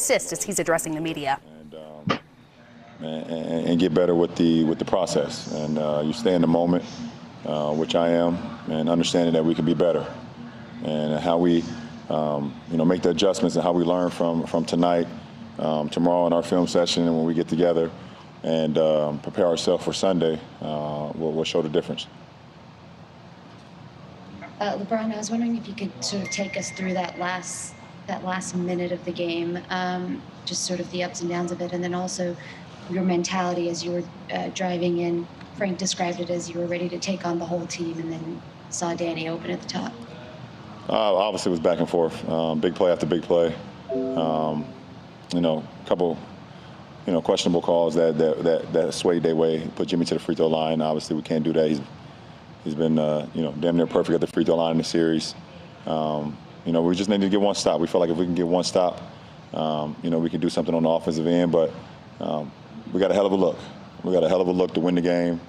assist as he's addressing the media. And get better with the process. And you stay in the moment, which I am, and understanding that we can be better. And how we, make the adjustments and how we learn from tonight, tomorrow in our film session, and when we get together and prepare ourselves for Sunday, we'll show the difference. Lebron, I was wondering if you could sort of take us through that last minute of the game, just sort of the ups and downs of it, and then also your mentality as you were driving in. Frank described it as you were ready to take on the whole team, and then saw Danny open at the top. Obviously, it was back and forth, big play after big play. A couple, questionable calls that swayed their way, put Jimmy to the free throw line. Obviously, we can't do that. He's been, damn near perfect at the free throw line in the series. We just need to get one stop. We feel like if we can get one stop, we can do something on the offensive end. But we got a hell of a look. We got a hell of a look to win the game,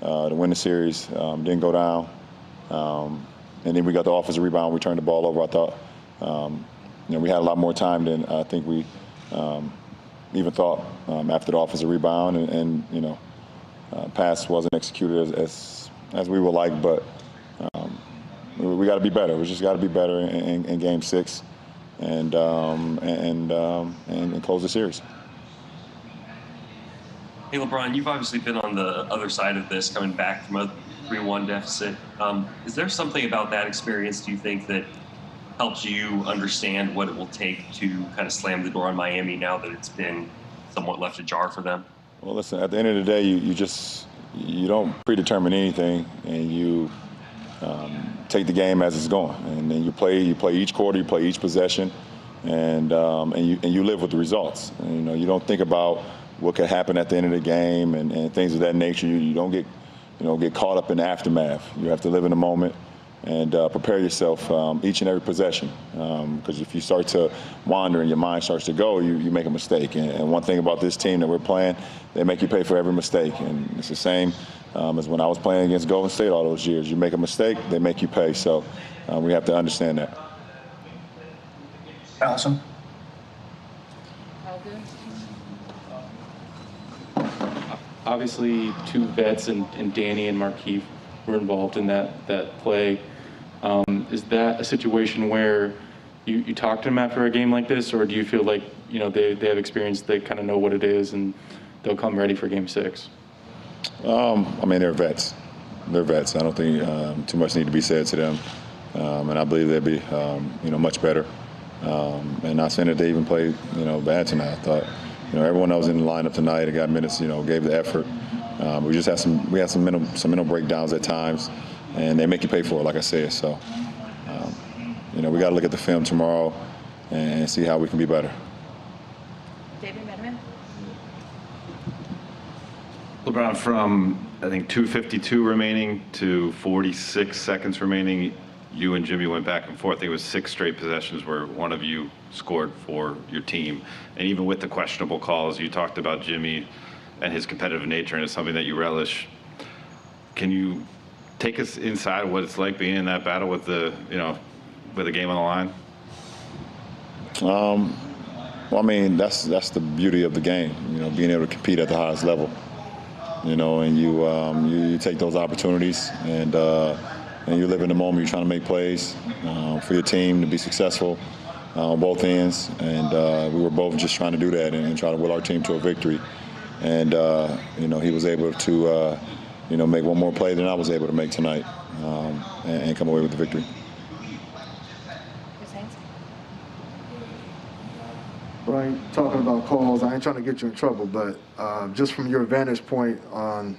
to win the series. Didn't go down. And then we got the offensive rebound. We turned the ball over. I thought, we had a lot more time than I think we even thought after the offensive rebound. And pass wasn't executed as we would like, but we got to be better. We just got to be better in Game 6 and close the series. Hey, LeBron, you've obviously been on the other side of this, coming back from a 3-1 deficit. Is there something about that experience, do you think, that helps you understand what it will take to kind of slam the door on Miami now that it's been somewhat left ajar for them? Well, listen, at the end of the day, you don't predetermine anything, and you take the game as it's going, and then you play each quarter, you play each possession, and you live with the results. And, you don't think about what could happen at the end of the game and things of that nature. You don't get caught up in the aftermath. You have to live in the moment and prepare yourself each and every possession. Because if you start to wander and your mind starts to go, you make a mistake. And one thing about this team that we're playing, they make you pay for every mistake. And it's the same as when I was playing against Golden State all those years. You make a mistake, they make you pay. So we have to understand that. Awesome. Obviously, two vets and Danny and Markieff were involved in that play. Is that a situation where you talk to them after a game like this, or do you feel like they have experience, they kind of know what it is, and they'll come ready for Game 6? They're vets. They're vets. I don't think too much need to be said to them, and I believe they'll be much better. And not saying that they even played bad tonight. I thought. Everyone that was in the lineup tonight that got minutes, gave the effort. We just had some mental breakdowns at times, and they make you pay for it, like I said. So, we got to look at the film tomorrow and see how we can be better. David Medeman. LeBron, from I think 2:52 remaining to 46 seconds remaining, you and Jimmy went back and forth. I think it was 6 straight possessions where one of you scored for your team. And even with the questionable calls, you talked about Jimmy and his competitive nature, and it's something that you relish. Can you take us inside what it's like being in that battle with the game on the line? That's the beauty of the game, being able to compete at the highest level. And you take those opportunities and you live in the moment. You're trying to make plays for your team to be successful on both ends. And we were both just trying to do that and try to will our team to a victory. And, he was able to, make one more play than I was able to make tonight and come away with the victory. Brian, talking about calls, I ain't trying to get you in trouble, but just from your vantage point on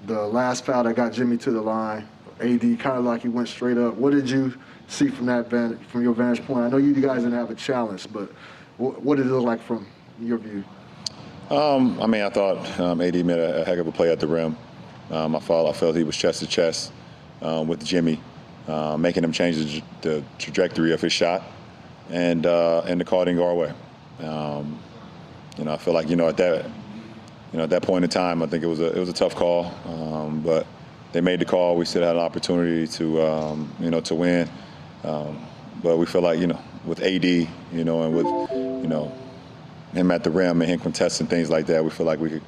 the last foul that got Jimmy to the line, AD kind of like he went straight up. What did you see from your vantage point? I know you guys didn't have a challenge, but what did it look like from your view? I thought AD made a heck of a play at the rim. I felt he was chest to chest with Jimmy, making him change the trajectory of his shot, and the call didn't go our way. I feel like at that point in time, I think it was a tough call, but they made the call. We still had an opportunity to win, but we feel like with AD, and with him at the rim and him contesting things like that, we feel like we could,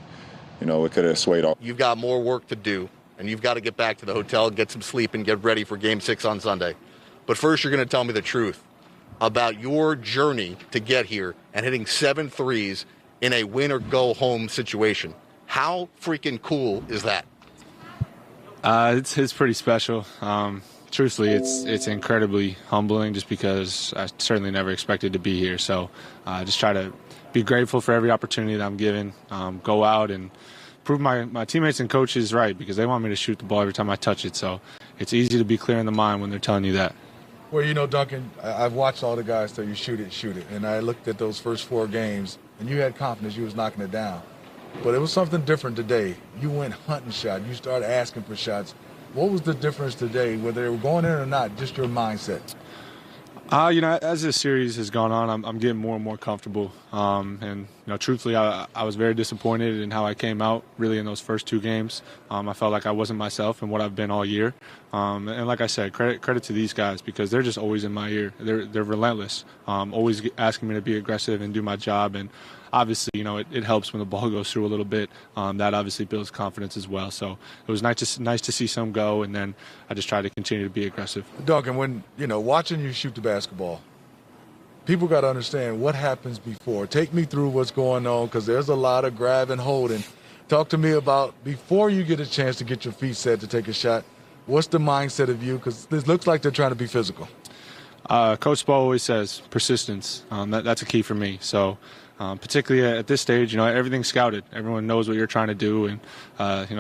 it could have swayed off. You've got more work to do, and you've got to get back to the hotel, get some sleep, and get ready for Game 6 on Sunday. But first, you're going to tell me the truth about your journey to get here and hitting 7 threes in a win-or-go-home situation. How freaking cool is that? It's pretty special. Truthfully, it's incredibly humbling just because I certainly never expected to be here. So I just try to be grateful for every opportunity that I'm given, go out and prove my teammates and coaches right, because they want me to shoot the ball every time I touch it. So it's easy to be clear in the mind when they're telling you that. Well, Duncan, I've watched all the guys tell you shoot it. And I looked at those first 4 games, and you had confidence you was knocking it down. But it was something different today. You went hunting shots. You started asking for shots. What was the difference today, whether they were going in or not, just your mindset? As this series has gone on, I'm getting more and more comfortable. And truthfully, I was very disappointed in how I came out really in those first 2 games. I felt like I wasn't myself and what I've been all year. And like I said, credit to these guys, because they're just always in my ear. They're relentless, always asking me to be aggressive and do my job. And obviously, it helps when the ball goes through a little bit. That obviously builds confidence as well. So it was nice to see some go, and then I just tried to continue to be aggressive. Duncan, when, watching you shoot the basketball, people got to understand what happens before. Take me through what's going on, because there's a lot of grab and holding. Talk to me about before you get a chance to get your feet set to take a shot, what's the mindset of you? Because this looks like they're trying to be physical. Coach Spo always says persistence. That's a key for me. So particularly at this stage, everything's scouted. Everyone knows what you're trying to do, and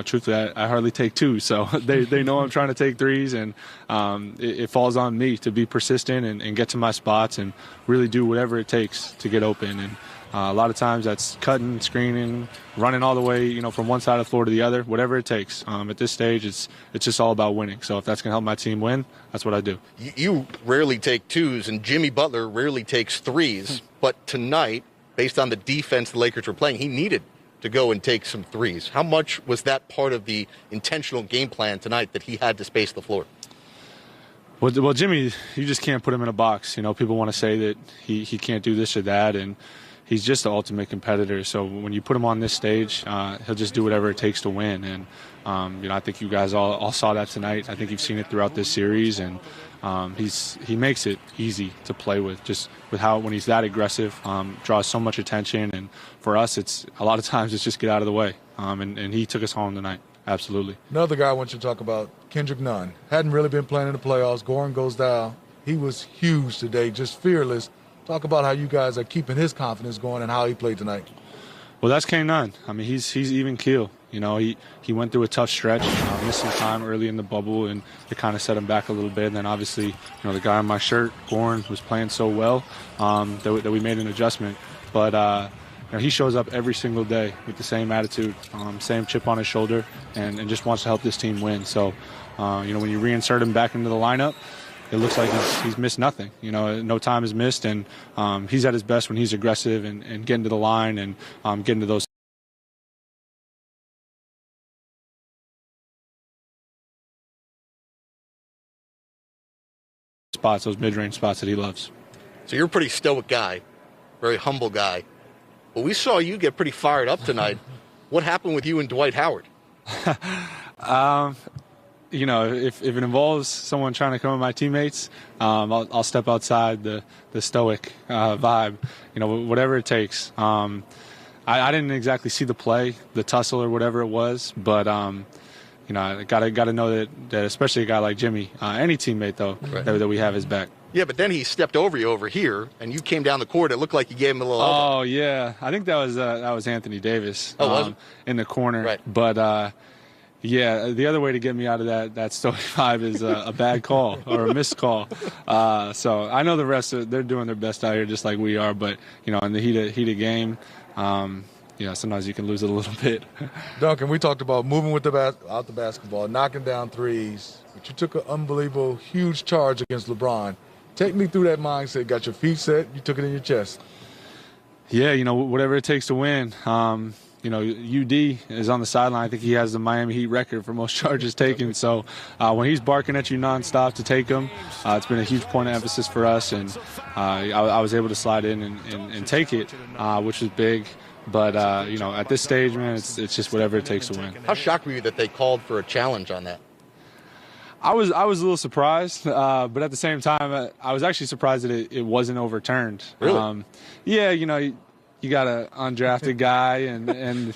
truthfully, I hardly take 2, so they know I'm trying to take 3s, and it falls on me to be persistent and get to my spots and really do whatever it takes to get open. And a lot of times that's cutting, screening, running all the way, from one side of the floor to the other, whatever it takes. At this stage, it's just all about winning. So if that's going to help my team win, that's what I do. You rarely take 2s, and Jimmy Butler rarely takes 3s, but tonight, based on the defense the Lakers were playing, he needed to go and take some 3s. How much was that part of the intentional game plan tonight, that he had to space the floor? Well, Jimmy, you just can't put him in a box. People want to say that he can't do this or that, and he's just the ultimate competitor. So when you put him on this stage, he'll just do whatever it takes to win. And I think you guys all saw that tonight. I think you've seen it throughout this series, and he makes it easy to play with, just with how when he's that aggressive, draws so much attention. And for us, it's a lot of times it's just get out of the way. And he took us home tonight. Absolutely. Another guy I want you to talk about, Kendrick Nunn. Hadn't really been playing in the playoffs. Goran goes down. He was huge today, just fearless. Talk about how you guys are keeping his confidence going and how he played tonight. Well, that's K Nunn. He's even keel. He went through a tough stretch, missed some time early in the bubble, and it kind of set him back a little bit. And then obviously, the guy on my shirt, Goran, was playing so well that we made an adjustment. But he shows up every single day with the same attitude, same chip on his shoulder, and just wants to help this team win. So, when you reinsert him back into the lineup, it looks like he's missed nothing. No time is missed, and he's at his best when he's aggressive and getting to the line and getting to those spots, those mid-range spots that he loves. So you're a pretty stoic guy, very humble guy. But we saw you get pretty fired up tonight. What happened with you and Dwight Howard? If it involves someone trying to come with my teammates, I'll step outside the stoic vibe, whatever it takes. I didn't exactly see the play, the tussle or whatever it was, but I gotta know that especially a guy like Jimmy, any teammate though, right, that we have his back. Yeah, but then he stepped over you over here, and you came down the court. It looked like you gave him a little elbow. Oh yeah, I think that was Anthony Davis. Was it? In the corner, right? But yeah, the other way to get me out of that stoic vibe is a bad call or a missed call. So I know the rest they're doing their best out here, just like we are. But in the heat of game, sometimes you can lose it a little bit. Duncan, we talked about moving with out the basketball, knocking down 3s, but you took an unbelievable, huge charge against Lebron. Take me through that mindset. Got your feet set. You took it in your chest. Yeah, whatever it takes to win. UD is on the sideline. I think he has the Miami Heat record for most charges taken. So when he's barking at you nonstop to take them, it's been a huge point of emphasis for us. And I was able to slide in and take it, which was big. But, at this stage, man, it's just whatever it takes to win. How shocked were you that they called for a challenge on that? I was a little surprised, but at the same time, I was actually surprised that it wasn't overturned. Really? Yeah, you got an undrafted guy, and